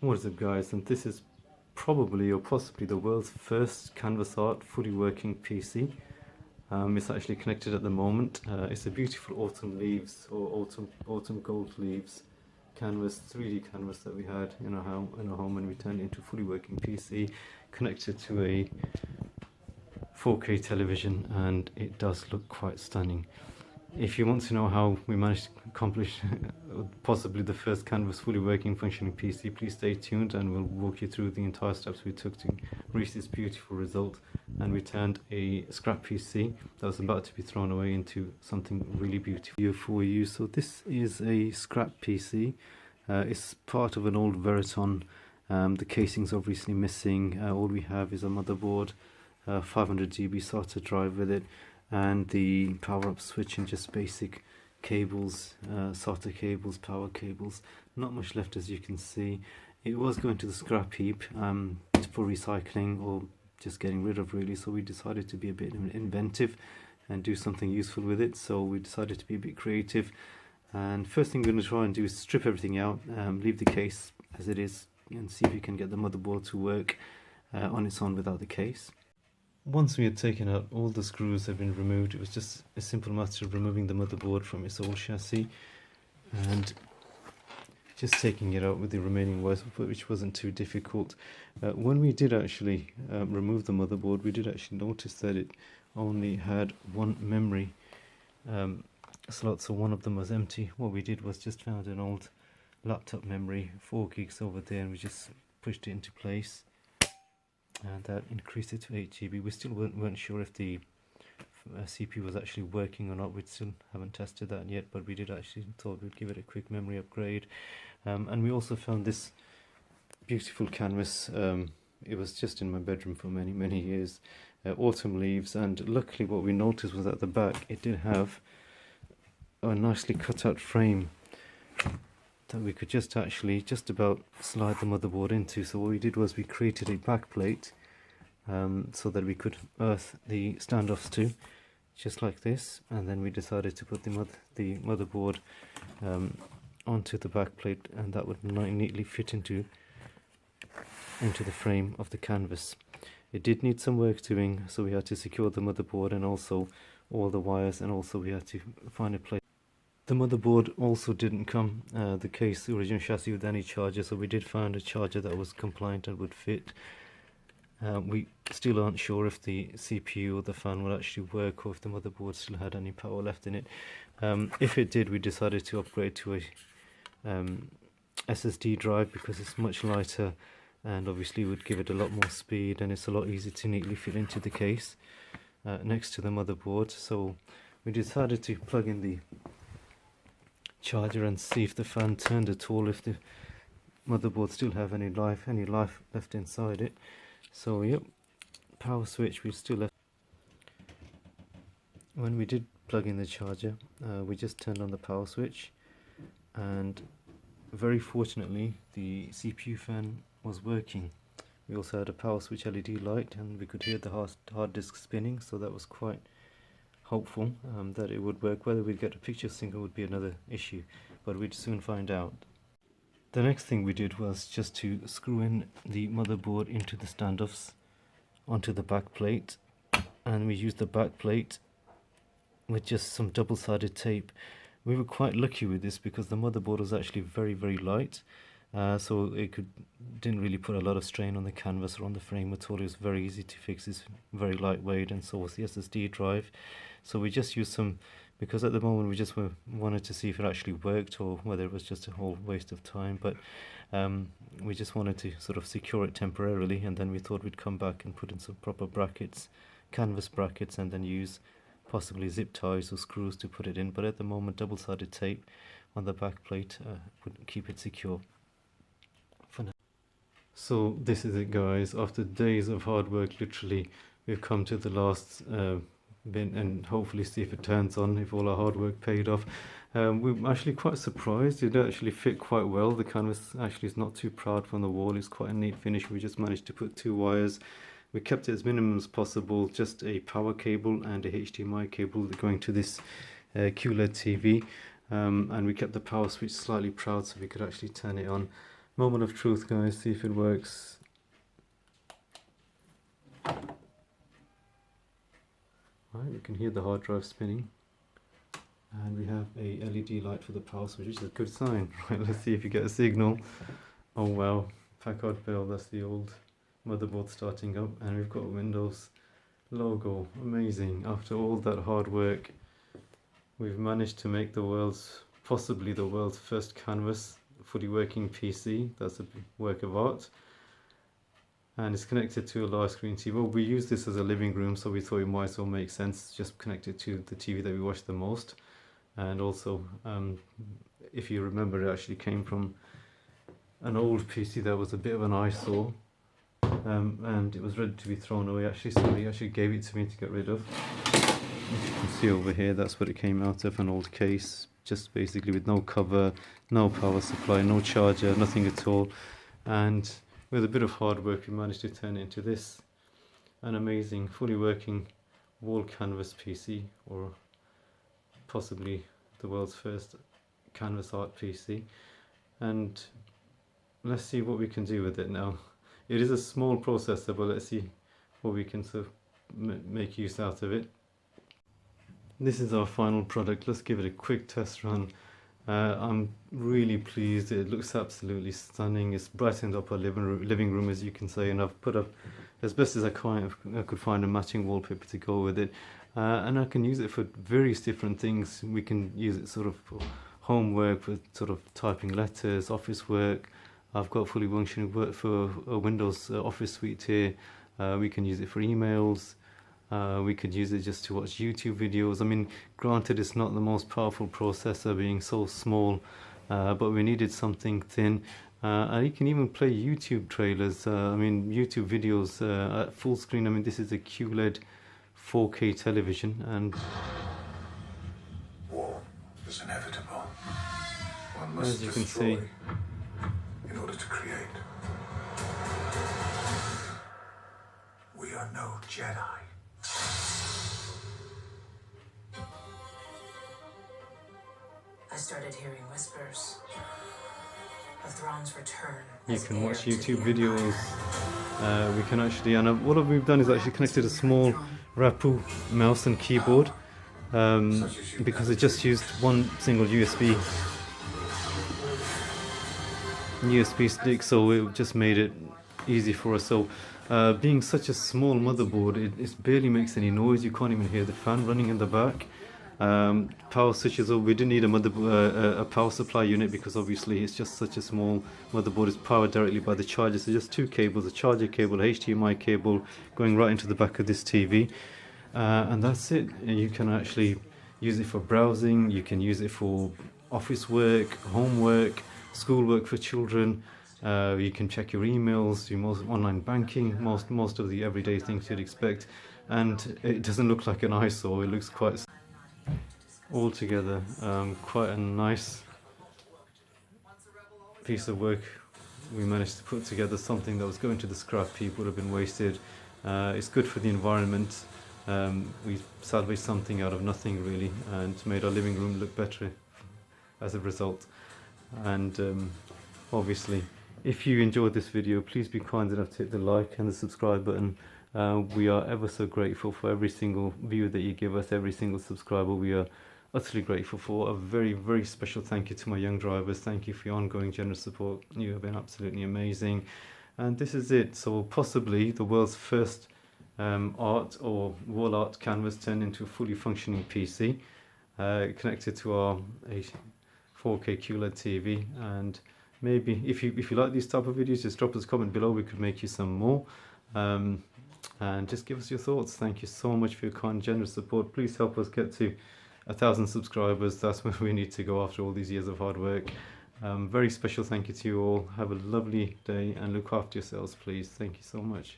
What is it, guys? And this is probably or possibly the world's first canvas art fully working PC. It's actually connected at the moment. It's a beautiful autumn leaves or autumn gold leaves canvas, 3D canvas that we had in our home, and we turned it into a fully working PC connected to a 4K television, and it does look quite stunning. If you want to know how we managed to accomplish possibly the first canvas fully working functioning PC, please stay tuned and we'll walk you through the entire steps we took to reach this beautiful result. And we turned a scrap PC that was about to be thrown away into something really beautiful for you. So this is a scrap PC. It's part of an old Veritone. The casing's obviously missing. All we have is a motherboard, 500 GB SATA drive with it, and the power up switch, and just basic cables, SATA cables, power cables. Not much left, as you can see. It was going to the scrap heap for recycling or just getting rid of, really. So we decided to be a bit inventive and do something useful with it. So we decided to be a bit creative, and first thing we're going to try and do is strip everything out, leave the case as it is, and see if we can get the motherboard to work on its own without the case. Once we had taken out all the screws had been removed, it was just a simple matter of removing the motherboard from its old chassis and just taking it out with the remaining wires, which wasn't too difficult. When we did actually remove the motherboard, we did actually notice that it only had one memory slot, so one of them was empty. What we did was just found an old laptop memory, 4 gigs over there, and we just pushed it into place, and that increased it to 8 GB. We still weren't sure if the CPU was actually working or not. We still haven't tested that yet, but we did actually thought we'd give it a quick memory upgrade. And we also found this beautiful canvas. It was just in my bedroom for many years. Autumn leaves, and luckily what we noticed was at the back it did have a nicely cut out frame that we could just about slide the motherboard into. So what we did was we created a back plate so that we could earth the standoffs to, just like this, and then we decided to put the motherboard onto the back plate, and that would neatly fit into the frame of the canvas. It did need some work doing, so we had to secure the motherboard and also all the wires, and also we had to find a place. The motherboard also didn't come, the original chassis, with any charger, so we did find a charger that was compliant and would fit. We still aren't sure if the CPU or the fan would actually work, or if the motherboard still had any power left in it. If it did, we decided to upgrade to a SSD drive, because it's much lighter and obviously would give it a lot more speed, and it's a lot easier to neatly fit into the case next to the motherboard. So we decided to plug in the charger and see if the fan turned at all, if the motherboard still have any life left inside it. So yep, power switch, we still left. When we did plug in the charger, we just turned on the power switch, and very fortunately the CPU fan was working. We also had a power switch LED light, and we could hear the hard disk spinning, so that was quite hopeful that it would work. Whether we'd get a picture sync would be another issue, but we'd soon find out. The next thing we did was just to screw in the motherboard into the standoffs onto the back plate, and we used the back plate with just some double-sided tape. We were quite lucky with this because the motherboard was actually very light, so it didn't really put a lot of strain on the canvas or on the frame at all. It was very easy to fix. It's very lightweight, and so was the SSD drive. So we just used some, because at the moment we just wanted to see if it actually worked or whether it was just a whole waste of time, but we just wanted to sort of secure it temporarily, and then we thought we'd come back and put in some proper brackets, canvas brackets, and then use possibly zip ties or screws to put it in. But at the moment, double-sided tape on the back plate would keep it secure for now. So this is it, guys. After days of hard work, literally, we've come to the last bin, and hopefully see if it turns on, if all our hard work paid off. We're actually quite surprised. It actually fit quite well. The canvas actually is not too proud from the wall. It's quite a neat finish. We just managed to put 2 wires. We kept it as minimum as possible, just a power cable and a HDMI cable going to this QLED TV, and we kept the power switch slightly proud so we could actually turn it on. Moment of truth, guys, see if it works. Right, you can hear the hard drive spinning. And we have a LED light for the power switch, which is a good sign. Right, let's see if you get a signal. Oh wow, Packard Bell, that's the old motherboard starting up, and we've got a Windows logo. Amazing. After all that hard work, we've managed to make possibly the world's first canvas fully working PC. That's a work of art. And it's connected to a large screen TV. Well, we use this as a living room, so we thought it might as well make sense just connect it to the TV that we watch the most. And also, if you remember, it actually came from an old PC that was a bit of an eyesore, and it was ready to be thrown away. Actually, somebody actually gave it to me to get rid of. As you can see over here, that's what it came out of, an old case, just basically with no cover, no power supply, no charger, nothing at all. And with a bit of hard work, we managed to turn it into this, an amazing, fully working wall canvas PC, or possibly the world's first canvas art PC. And let's see what we can do with it now. It is a small processor, but let's see what we can sort of make use out of it. This is our final product. Let's give it a quick test run. I'm really pleased. It looks absolutely stunning. It's brightened up our living room, as you can see, and I've put up as best as I could find a matching wallpaper to go with it. And I can use it for various different things. We can use it sort of for homework, for sort of typing letters, office work. I've got fully functioning work for a Windows Office suite here. We can use it for emails. We could use it just to watch YouTube videos. I mean, granted, it's not the most powerful processor, being so small, but we needed something thin. And you can even play YouTube trailers. I mean, YouTube videos at full screen. I mean, this is a QLED 4K television, and war is inevitable. One must as you can see, in order to create. We are no Jedi. I started hearing whispers of Thrawn's return. you can watch YouTube videos. We can actually, and what we've done is actually connected a small Rapu mouse and keyboard, because it just used one single USB stick, so it just made it easy for us. So being such a small motherboard, it barely makes any noise. You can't even hear the fan running in the back. Power switches, we didn't need a power supply unit, because obviously it's just such a small motherboard. It's powered directly by the charger, so just two cables, a charger cable, a HDMI cable going right into the back of this TV, and that's it. You can actually use it for browsing, you can use it for office work, homework, schoolwork for children. You can check your emails, do most online banking, most of the everyday things you'd expect, and it doesn't look like an eyesore. It looks quite altogether quite a nice piece of work. We managed to put together something that was going to the scrap heap, would have been wasted. It's good for the environment. We salvaged something out of nothing, really, and made our living room look better as a result. And obviously, if you enjoyed this video, please be kind enough to hit the like and the subscribe button. We are ever so grateful for every single view that you give us, every single subscriber. We are utterly grateful for. A very, very special thank you to my young drivers. Thank you for your ongoing generous support. You have been absolutely amazing. And this is it. So possibly the world's first art or wall art canvas turned into a fully functioning PC, connected to our 4K QLED TV. And maybe if you like these type of videos, just drop us a comment below. We could make you some more. And just give us your thoughts. Thank you so much for your kind, generous support. Please help us get to 1,000 subscribers. That's where we need to go after all these years of hard work. Very special thank you to you all. Have a lovely day and look after yourselves, please. Thank you so much.